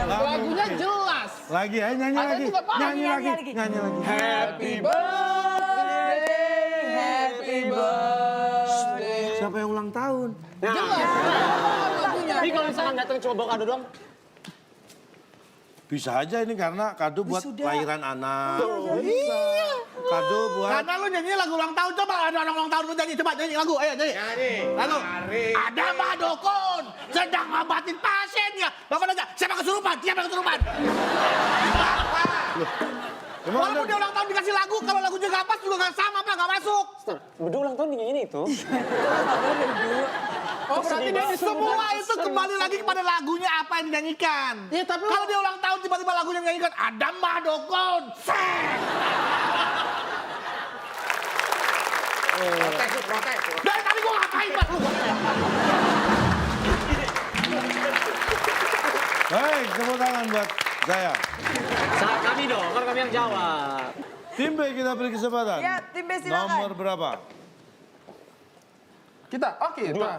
Lagunya jelas. Lagi, ayo nyanyi Ada lagi. juga, Pak. Nyanyi Nyanyi lagi. lagi. Nyanyi lagi. Happy birthday, happy birthday. Siapa yang ulang tahun? Ini kalau misalkan datang cuma bawa kado doang, Bisa aja ini karena kado buat Wisuda. lahiran anak. Iya. Kado buat... Karena lu nyanyi lagu ulang tahun, coba ada orang ulang tahun lu nyanyi, coba nyanyi lagu, ayo nyanyi. Lagu. Ada Mbak Dokun sedang ngobatin pasiennya. Bapak nanya, siapa kesurupan? Siapa kesurupan? Emang Walaupun Anda- dia ulang tahun dikasih lagu, kalau lagunya gak pas juga gak sama, Pak, gak masuk. Bedu ulang tahun begini itu. Oh, berarti dia disuruh Semua itu kembali lagi kepada lagunya apa yang dinyanyikan. Iya, tapi Kalau dia ulang tahun tiba-tiba lagunya dinyanyikan, ada Mbak Dokun. Set. Protes. Dari tadi gua ngapain, Pak? Baik, tepuk tangan buat saya. Saat kami dong, kan kami yang jawab. Tim B kita beri kesempatan. Ya, tim B silakan. Nomor berapa? kita. Oh, kita.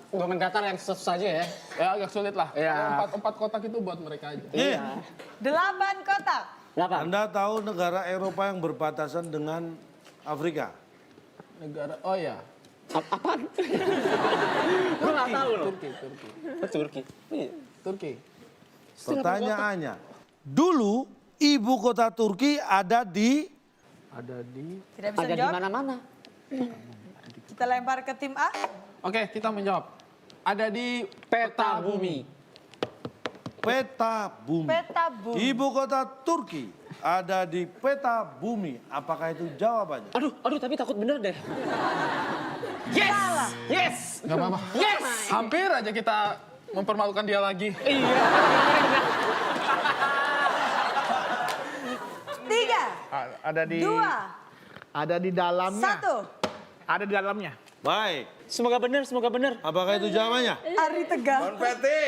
Dua menggatar yang susah aja ya. Ya agak sulit lah. Iya. Empat kotak itu buat mereka aja. Iya. 8 kotak. Kenapa? Anda tahu negara Eropa yang berbatasan dengan Afrika? Negara, oh ya. Apaan? Gue nggak tahu loh. Turki. Iya. Turki. Pertanyaannya, dulu ibu kota Turki ada di... Tidak bisa Ada di jawab. mana-mana. Kita lempar ke tim A. Oke, kita menjawab. Ada di Peta bumi. Peta bumi. Peta bumi. Ibu kota Turki ada di peta bumi. Apakah itu jawabannya? Aduh, tapi takut bener deh. Salah. Yes! Gak apa-apa. Yes! Hampir aja kita mempermalukan dia lagi. Iya. 3, Ada di 2, ada di dalamnya. 1. Ada di dalamnya. Baik. Semoga bener. Apakah itu jawabannya? Ari tegang. Konfeti.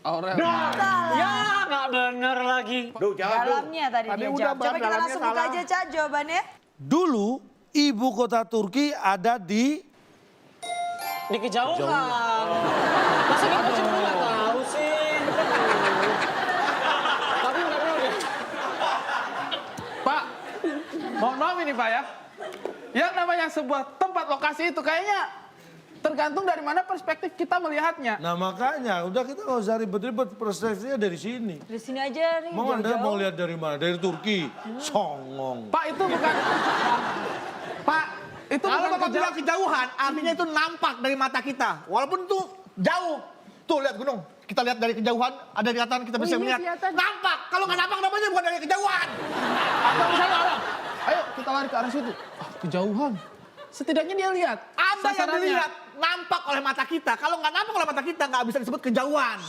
Aurel. Ya, nggak bener lagi. Duh, jawab Duh. Dalamnya tadi Tadi dia udah, jawab. Bar, Coba kita dalamnya langsung buka salah. aja, Ca, jawabannya. Dulu ibu kota Turki ada di... Di kejauhan. Masa kita cuma nggak tahu sih. Tapi nggak tahu deh. gini Pak ya. Yang namanya sebuah tempat lokasi itu kayaknya tergantung dari mana perspektif kita melihatnya. Nah makanya, udah kita nggak usah ribet-ribet, perspektifnya dari sini. Dari sini aja nih. Mau Anda jauh-jauh. mau lihat dari mana? Dari Turki? Songong. Pak itu bukan. Pak, Itu kalau bukan Bapak bilang kejauhan, artinya itu nampak dari mata kita. Walaupun itu jauh. Tuh lihat gunung. Kita lihat dari kejauhan, ada kelihatan kita bisa iya, melihat. kelihatan. Nampak. Kalau nggak nampak namanya bukan dari kejauhan. Atau misalnya orang, ayo kita lari ke arah situ. Ah, kejauhan. Setidaknya dia lihat. Ada yang sasarannya. dilihat, nampak oleh mata kita. Kalau nggak nampak oleh mata kita, nggak bisa disebut kejauhan.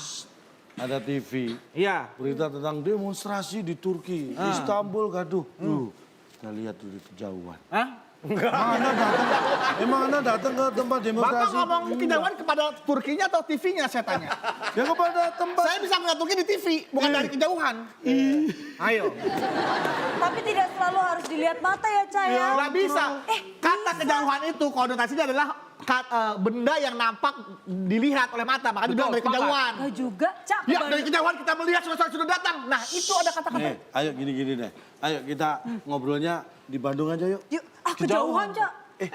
Ada TV, Iya. berita tentang demonstrasi di Turki, Istanbul, gaduh. Tuh, kita lihat tuh di kejauhan. Hah? Emang Anda datang ke tempat Bapak demonstrasi? ngomong kejauhan kepada Turkinya atau TV-nya saya tanya. Ya kepada tempat. Saya bisa melihat Turki di TV, bukan dari kejauhan. Ayo. Tapi tidak selalu harus dilihat mata ya, Ca ya. Nggak bisa. Kata kejauhan itu konotasinya adalah benda yang nampak dilihat oleh mata. Makanya dibilang dari kejauhan. Enggak juga, Ca. Ya dari kejauhan kita melihat sesuatu sudah datang. Nah itu ada kata-kata. Ayo gini deh. Ayo kita ngobrolnya di Bandung aja yuk. Yuk, kejauhan, Ca.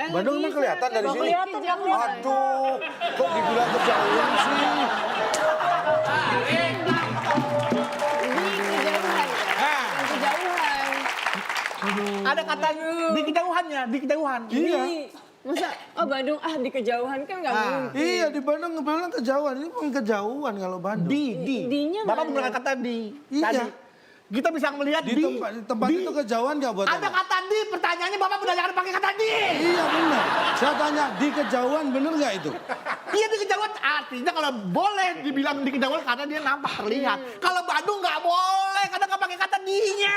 Bandung emang kelihatan dari Nggak sini? kelihatan, nggak kelihatan. Aduh, kok dibilang kejauhan sih? Kejauhan. Ada kata di kejauhannya, di kejauhan. Iya. Masa, oh Bandung, di kejauhan kan nggak mungkin. Iya di Bandung ngebilang kejauhan. Ini bukan kejauhan kalau Bandung. Di. D-nya Bapak mana? menggunakan kata di. Iya. Tadi. Kita bisa melihat Di tempat di. itu kejauhan nggak buat Ada Anda? kata di, pertanyaannya Bapak menanyakan pakai kata di. Iya benar. Saya tanya di kejauhan bener nggak itu? Iya di kejauhan artinya kalau boleh dibilang di kejauhan karena dia nampak terlihat. Kalau Bandung nggak boleh karena nggak pakai kata di-nya.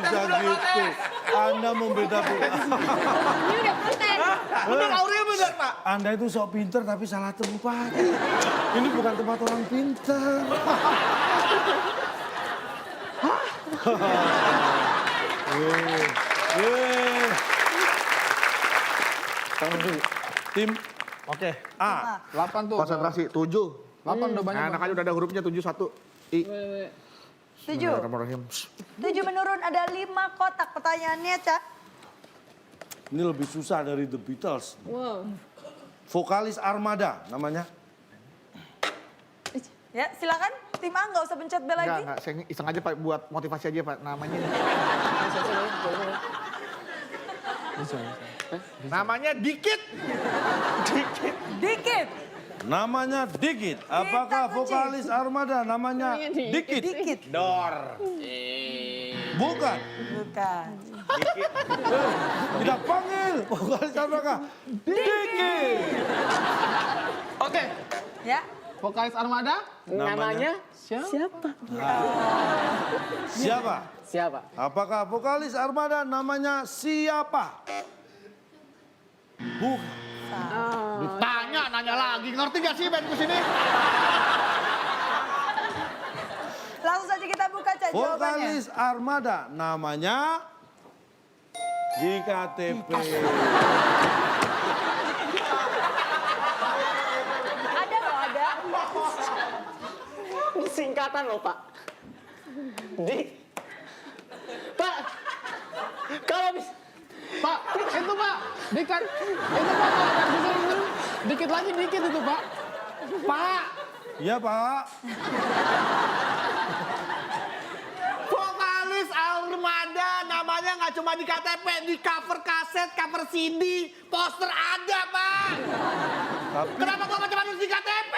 Bisa gitu. Anda membeda-beda. Ini udah konten. Benar Aurel benar Pak. Anda itu sok pinter tapi salah tempat. Ini bukan tempat orang pinter. Tim Oke. A. 8 tuh. Konsentrasi 7. 8 udah banyak. Nah, anak aja udah ada hurufnya 7 1. I. 7. Bismillahirrahmanirrahim. 7 menurun ada 5 kotak pertanyaannya, Ca. Ini lebih susah dari The Beatles. Wow. Vokalis Armada namanya. Ya, silakan. Tim A nggak usah pencet bel lagi. Enggak, saya iseng aja Pak buat motivasi aja Pak namanya. Namanya Dikit. Dikit. Namanya Dikit. Apakah kunci. vokalis Armada namanya Dikit? Dikit. Dor. Bukan. Bukan. Tidak panggil vokalis Armada. Dikit. Oke, Ya. vokalis Armada. Namanya Siapa? siapa? Siapa? Apakah vokalis Armada namanya siapa? Bukan. Ditanya nanya lagi. Ngerti gak sih Ben kesini? Langsung saja kita buka, Ca, jawabannya. Vokalis Armada namanya di KTP. Ada loh, ada. Ini singkatan loh Pak. Pak, kalau bisa. Pak, itu Pak. Dikat. Itu Pak. Dikit lagi dikit itu Pak. Pak. Iya Pak. Vokalis Armada namanya nggak cuma di KTP, di cover kaset, cover CD, poster ada Pak. Tapi Kenapa kok cuma harus di KTP?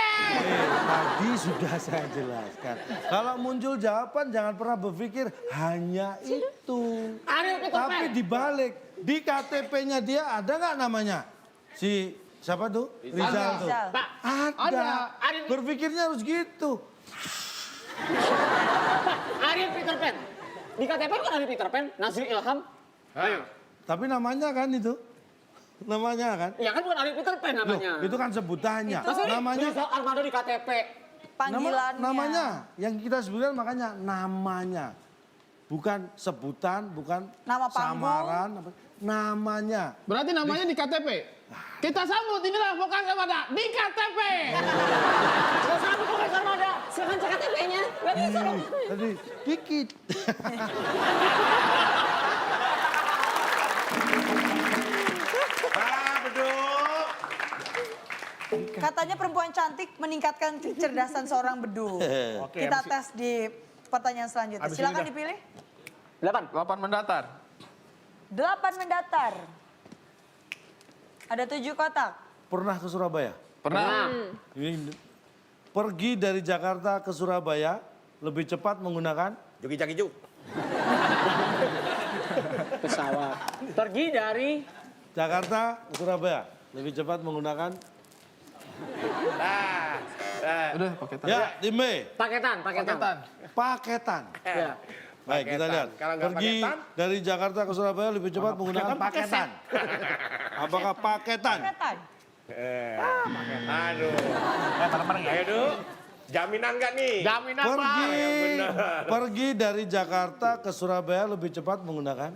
tadi sudah saya jelaskan. Kalau muncul jawaban jangan pernah berpikir hanya itu. Tapi dibalik di KTP-nya dia ada nggak namanya? Si siapa tuh? Rizal tuh. Rizal. Ada. Berpikirnya harus gitu. Ariel Peter Pan. Di KTP kan ada Peter Pan, Nazri Ilham. Tapi namanya kan itu. Namanya kan. Ya kan bukan Ariel Peter Pan Loh, namanya. itu kan sebutannya. Masa ini Namanya Rizal Armada di KTP. Panggilannya. namanya yang kita sebutkan makanya namanya. Bukan sebutan, bukan Nama panggung. samaran, namanya. Berarti namanya di KTP. Kita sambut inilah vokalis Armada di KTP. Gak sama vokalis Armada. Silahkan cek KTP-nya. Tadi dikit. Katanya perempuan cantik meningkatkan kecerdasan seorang bedu. Oke, Kita tes di pertanyaan selanjutnya. Abis ini Silakan dah. dipilih. 8 mendatar. 8 mendatar. Ada 7 kotak. Pernah ke Surabaya? Pernah. Ini pergi dari Jakarta ke Surabaya lebih cepat menggunakan Juki-jaki-juk. Pesawat. Pergi dari Jakarta ke Surabaya lebih cepat menggunakan Udah paketan. ya tim B paketan. paketan. Ya. Baik kita lihat. Kalau nggak Pergi paketan? dari Jakarta ke Surabaya lebih cepat menggunakan paketan. Apakah paketan? Kelihatan. Aduh. Mana-mana ya? Ayo, Du. Jaminan nggak nih? Jaminan, Pergi dari Jakarta ke Surabaya lebih cepat menggunakan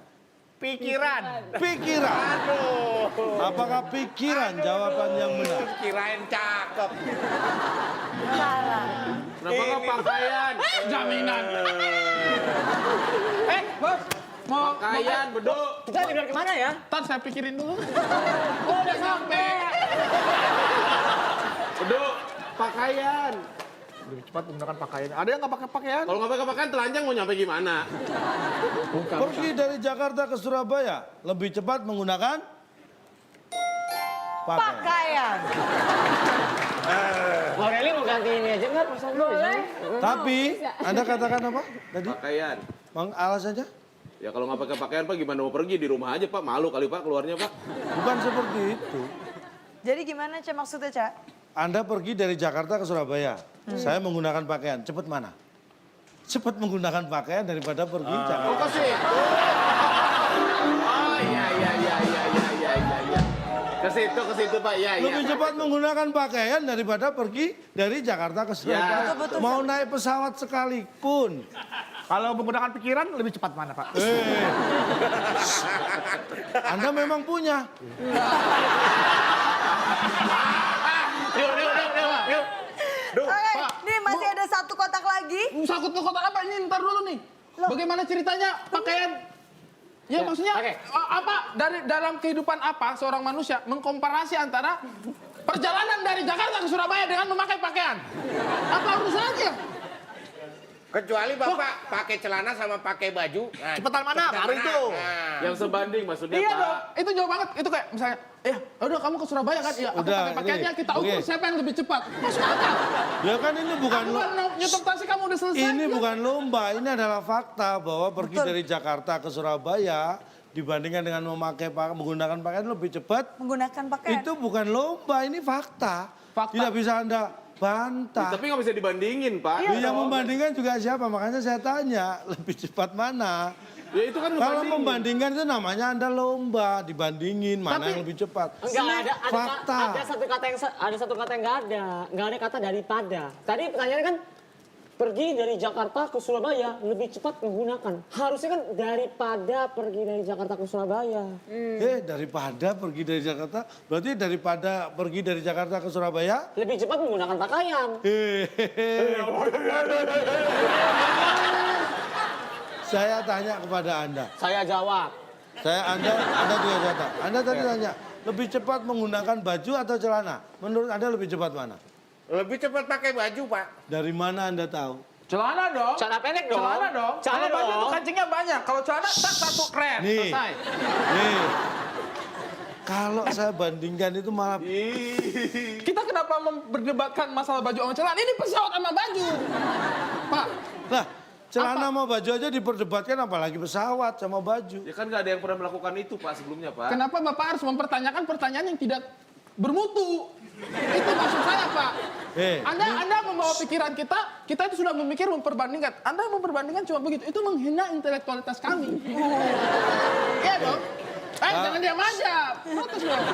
Pikiran. pikiran. Aduh. Apakah pikiran jawaban yang benar? Kirain cakep. Salah. Kenapa nggak pakaian? Jaminan. Bos. Mau Pakaian, beduk. Kita liburan kemana ya? Ntar saya pikirin dulu. Oh, udah sampai. Beduk. Pakaian. Lebih cepat menggunakan pakaian. Ada yang nggak pakai pakaian? Kalau nggak pakai pakaian, telanjang mau nyampe gimana? Pergi dari Jakarta ke Surabaya lebih cepat menggunakan pakaian. Pakaian. Aureli mau ganti ini aja nggak? Boleh. Tapi Anda katakan apa tadi? Pakaian. Bang alas saja? Ya kalau nggak pakai pakaian, Pak, gimana mau pergi? Di rumah aja, Pak. Malu kali, Pak, keluarnya, Pak. Bukan seperti itu. Jadi gimana Cak maksudnya Cak? Anda pergi dari Jakarta ke Surabaya. Saya menggunakan pakaian. Cepat mana? Cepat menggunakan pakaian daripada pergi Jakarta. Ke situ. Oh, iya. Ke situ, Pak. Iya. Lebih cepat menggunakan pakaian daripada pergi dari Jakarta ke Surabaya. Betul, Mau naik pesawat sekalipun. Kalau menggunakan pikiran lebih cepat mana, Pak? Anda memang punya. Yuk. Oke, nih masih ada 1 kotak lagi. Sakut ke kotak apa ini? Ntar dulu nih. Bagaimana ceritanya pakaian? Ya, maksudnya apa dari dalam kehidupan apa seorang manusia mengkomparasi antara perjalanan dari Jakarta ke Surabaya dengan memakai pakaian? Apa urusannya? Kecuali Bapak pakai celana sama pakai baju. Nah, Cepetan mana? Baru itu. Yang sebanding maksudnya, Iya Pak. dong, itu jauh banget. Itu kayak misalnya, udah kamu ke Surabaya kan? Iya, aku Udah, pakai pakaiannya, ini, kita ukur oke. siapa yang lebih cepat. Masuk akal. Ya kan ini bukan Aku kan nyetok taksi kamu udah selesai. ini bukan lomba, ini adalah fakta bahwa pergi Betul. dari Jakarta ke Surabaya dibandingkan dengan menggunakan pakaian lebih cepat. Menggunakan pakaian. Itu bukan lomba, ini fakta. Fakta. Tidak bisa Anda bantah. Tapi nggak bisa dibandingin, Pak. Yang membandingkan juga siapa? Makanya saya tanya, lebih cepat mana? Ya itu kan Kalau membandingin. membandingkan itu namanya Anda lomba, dibandingin mana yang lebih cepat. Enggak ada Fakta. ada satu kata yang nggak ada kata daripada. Tadi pertanyaannya kan pergi dari Jakarta ke Surabaya lebih cepat menggunakan. Harusnya kan daripada pergi dari Jakarta ke Surabaya. Daripada pergi dari Jakarta, berarti daripada pergi dari Jakarta ke Surabaya, Lebih cepat menggunakan pakaian. Saya tanya kepada Anda. Saya jawab. Anda juga jawab. Anda tadi tanya, lebih cepat menggunakan baju atau celana? Menurut Anda lebih cepat mana? Lebih cepat pakai baju, Pak. Dari mana Anda tahu? Celana dong. Celana pendek dong. Celana dong. Celana Kalau baju dong. itu kancingnya banyak. Kalau celana tak satu keren. Nih. Selesai. Nih, kalau saya bandingkan itu malah Kita kenapa berdebatkan masalah baju sama celana? Ini pesawat sama baju. Pak, lah celana sama baju aja diperdebatkan apalagi pesawat sama baju. Ya kan nggak ada yang pernah melakukan itu, Pak, sebelumnya, Pak. kenapa Bapak harus mempertanyakan pertanyaan yang tidak bermutu? Itu maksud saya, Pak. Anda membawa pikiran kita itu sudah memperbandingkan. Anda memperbandingkan cuma begitu. Itu menghina intelektualitas kami. Iya dong. Jangan diam aja. Protes dong.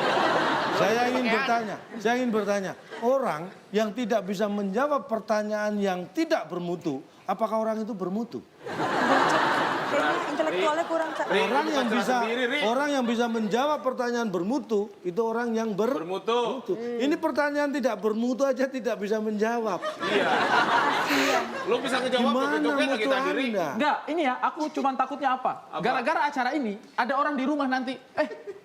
Saya ingin bertanya, orang yang tidak bisa menjawab pertanyaan yang tidak bermutu, apakah orang itu bermutu? Kayaknya intelektualnya kurang. Orang yang bisa menjawab pertanyaan bermutu itu orang yang bermutu. Ini pertanyaan tidak bermutu aja tidak bisa menjawab. Lu bisa ngejawab Gimana cocoknya mutu kita diri. Anda? Enggak, ini ya aku cuman takutnya apa? Gara-gara acara ini ada orang di rumah nanti,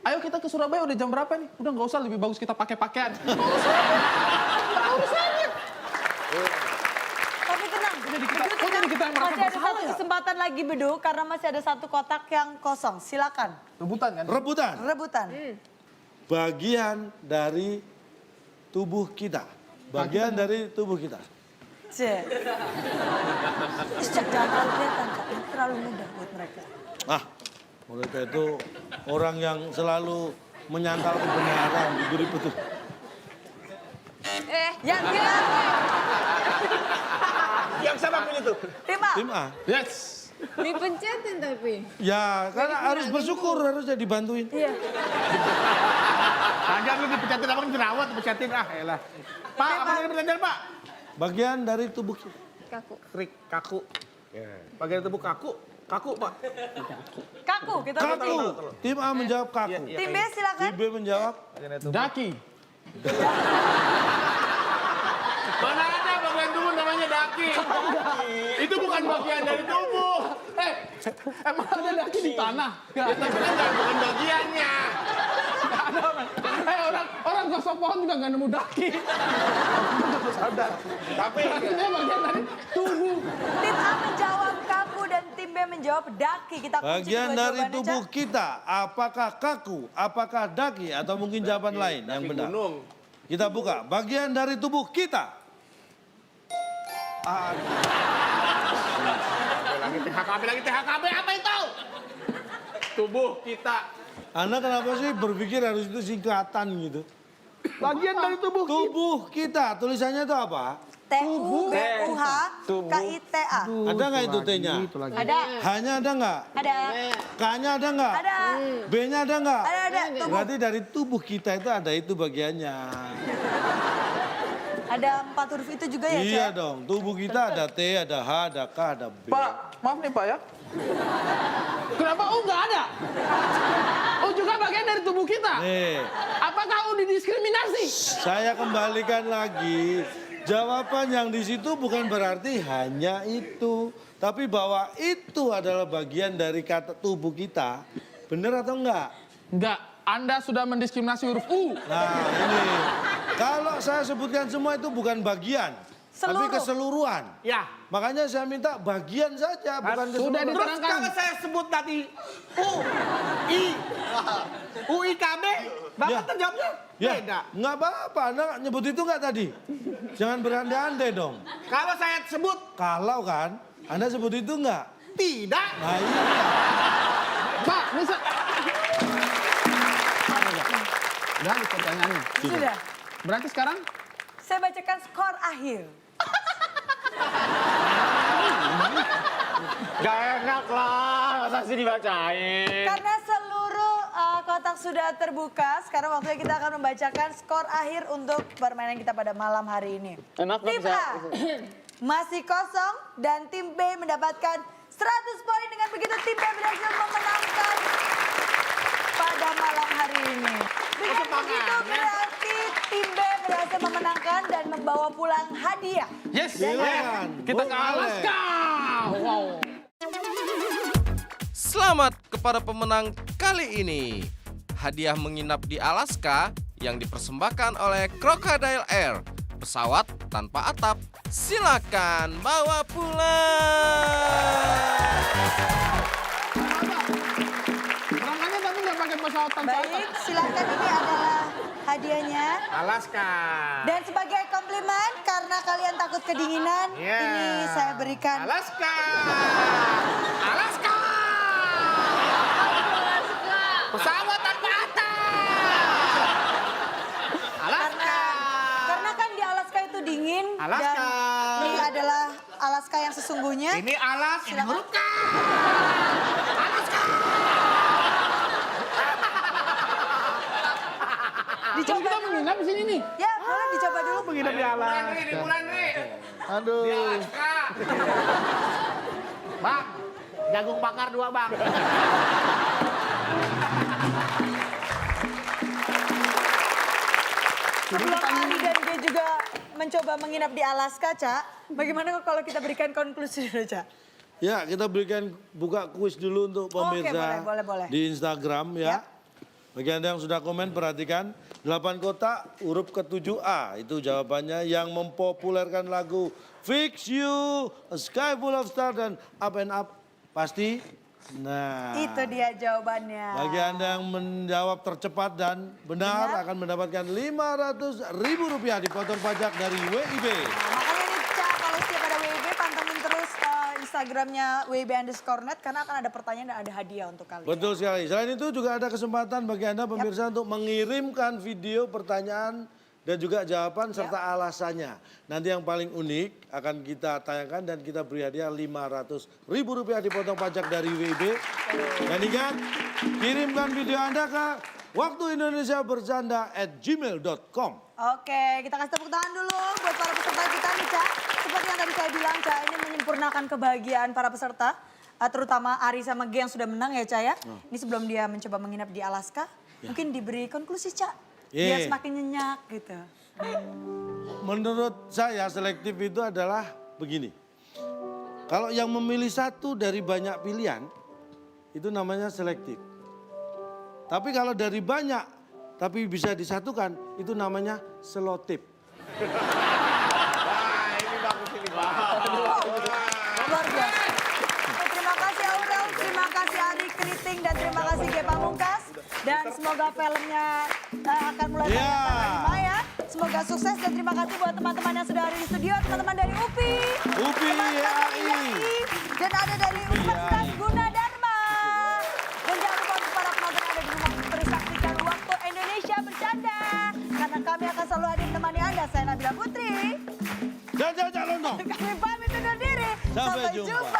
ayo kita ke Surabaya udah jam berapa nih? Udah nggak usah, lebih bagus kita pakai pakaian. Tapi tenang, jadi Bedu kita yang merasa masih ada bersalah satu ya? kesempatan lagi Bedu, karena masih ada satu kotak yang kosong. Silakan, Rebutan kan? Rebutan. Bagian dari tubuh kita. Bagian dari tubuh kita. Cek. Jangan terlalu kelihatan, Kak. Ini terlalu mudah buat mereka. Mereka itu orang yang selalu menyangkal kebenaran, diberi petunjuk. Yang bilang Yang sama punya tuh. tim A. Tim A. Yes. Dipencetin tapi. Ya, karena harus bersyukur, harusnya dibantuin. Iya. Ajar lu dipecatin abang jerawat, dipecatin elah. Pak, apa yang pertanyaan Pak? Bagian dari tubuh kita. Kaku. Krik, kaku. Bagian tubuh kaku. Kaku Pak. Kaku, kita Kaku. Tim A menjawab kaku. Tim B silakan. Tim B menjawab Daki. Mana ada bagian tubuh namanya daki. Itu bukan bagian dari tubuh. Emang ada daki di tanah? Ya, tapi kan bukan bagiannya. Orang gosok pohon juga nggak nemu daki. Sadar. Tapi Ini bagian dari tubuh. Tim A menjawab kaku dan tim B menjawab daki. Kita kunci bagian dua dari jawabannya, tubuh Cak. kita. Apakah kaku, apakah daki, atau mungkin jawaban lain yang benar. gunung. Kita buka. Bagian dari tubuh kita. THKB apa itu? Tubuh kita. Anda kenapa sih berpikir harus itu singkatan gitu? Bagian dari tubuh. Tubuh kita, tulisannya itu apa? TUBUH-KITA. Ada nggak itu T-nya? Ada. H-nya ada nggak? Ada. K-nya ada nggak? Ada. B-nya ada nggak? Ada. Tubuh. Berarti dari tubuh kita itu ada itu bagiannya. Ada 4 huruf itu juga ya, Iya Cak? dong, tubuh kita ada T, ada H, ada K, ada B. Pak, maaf nih Pak ya. Kenapa U nggak ada? U juga bagian dari tubuh kita. Nih, Apakah U didiskriminasi? saya kembalikan lagi. Jawaban yang di situ bukan berarti hanya itu. Tapi bahwa itu adalah bagian dari kata tubuh kita. Benar atau enggak? Enggak, Anda sudah mendiskriminasi huruf U. Nah ini, kalau saya sebutkan semua itu bukan bagian. Tapi Seluruh. keseluruhan. Ya. Makanya saya minta bagian saja, bukan Sudah keseluruhan. Terus diterangkan. kalau saya sebut tadi UIKB, Bapak Ya. terjawabnya Ya, beda. nggak apa-apa. Anda nyebut itu nggak tadi? Jangan berandai-andai dong. Kalau saya sebut Kalau kan, Anda sebut itu nggak? tidak, Nah iya. Pak, misal... Udah ada pertanyaannya. Sudah. Berarti sekarang Saya bacakan skor akhir. Gak enak lah, masa sih dibacain. Karena seluruh kotak sudah terbuka, sekarang waktunya kita akan membacakan skor akhir untuk permainan kita pada malam hari ini. Maaf, Tim bisa- A masih kosong dan tim B mendapatkan 100 poin. Dengan begitu tim B berhasil memenangkan pada malam hari ini. Dengan begitu berarti tim B berhasil memenangkan dan membawa pulang hadiah. yes, Silakan. kita Bung ke Alex. Alaska. Wow. Selamat kepada pemenang kali ini. Hadiah menginap di Alaska yang dipersembahkan oleh Crocodile Air. Pesawat tanpa atap. Silakan bawa pulang. Berangkatnya tapi nggak pakai pesawat tanpa atap. Baik, silakan, ini adalah hadiahnya. Alaska. Dan sebagai komplimen karena kalian takut kedinginan, Yeah. ini saya berikan. Alaska. Alaska. Pesawat tanpa atap. Alaska. Karena kan di Alaska itu dingin Alaska. dan ini adalah Alaska yang sesungguhnya. Ini alas, ini Silakan. huruf K. Terus kita menginap di sini nih. Ya, boleh dicoba dulu. Menginap di alas. Bulan Ri. Aduh. Alaska. Bang, Jagung bakar 2 bang. Sebelum Ali dan G juga mencoba menginap di Alaska, Cak, bagaimana kalau kita berikan konklusi dulu, Cak? Ya, kita berikan buka kuis dulu untuk pemirsa boleh. di Instagram ya. Bagi Anda yang sudah komen, perhatikan 8 kotak huruf ke-7A. Itu jawabannya yang mempopulerkan lagu Fix You, A Sky Full of Stars, dan Up and Up. Pasti? Nah. Itu dia jawabannya. Bagi Anda yang menjawab tercepat dan benar akan mendapatkan Rp500.000 dipotong pajak dari WIB. Nah, makanya nih, Cak, kalau setiap ada WIB, pantengin terus Instagramnya WIB_net karena akan ada pertanyaan dan ada hadiah untuk kalian. Betul sekali. Selain itu juga ada kesempatan bagi Anda pemirsa untuk mengirimkan video pertanyaan dan juga jawaban serta alasannya. Nanti yang paling unik akan kita tayangkan dan kita beri hadiah Rp500.000 dipotong pajak dari WIB. Dan ingat, kirimkan video Anda ke waktuindonesiabercanda@gmail.com. Oke, kita kasih tepuk tangan dulu buat para peserta kita nih, Cak. Seperti yang tadi saya bilang, Cak, ini menyempurnakan kebahagiaan para peserta. Terutama Ari sama G yang sudah menang ya, Cak ya. Ini sebelum dia mencoba menginap di Alaska, mungkin diberi konklusi, Cak. Biar semakin nyenyak gitu. Menurut saya selektif itu adalah begini. Kalau yang memilih satu dari banyak pilihan, itu namanya selektif. Tapi kalau dari banyak, tapi bisa disatukan, itu namanya selotip. Luar biasa. Terima kasih Aurel, terima kasih Ari Kriting, dan terima kasih G Pamungkas. Dan semoga filmnya akan mulai tanggal 5 ya. Semoga sukses dan terima kasih buat teman-teman yang sudah ada di studio. Teman-teman dari UPI. teman-teman dari IAI, dan ada dari Universitas Gunadarma. Dan jangan lupa untuk para penonton yang ada di rumah terus saksikan Waktu Indonesia Bercanda. Karena kami akan selalu hadir menemani Anda. Saya Nabila Putri. Dan Cak Lontong. Kami pamit undur diri. Sampai Sampai jumpa. jumpa.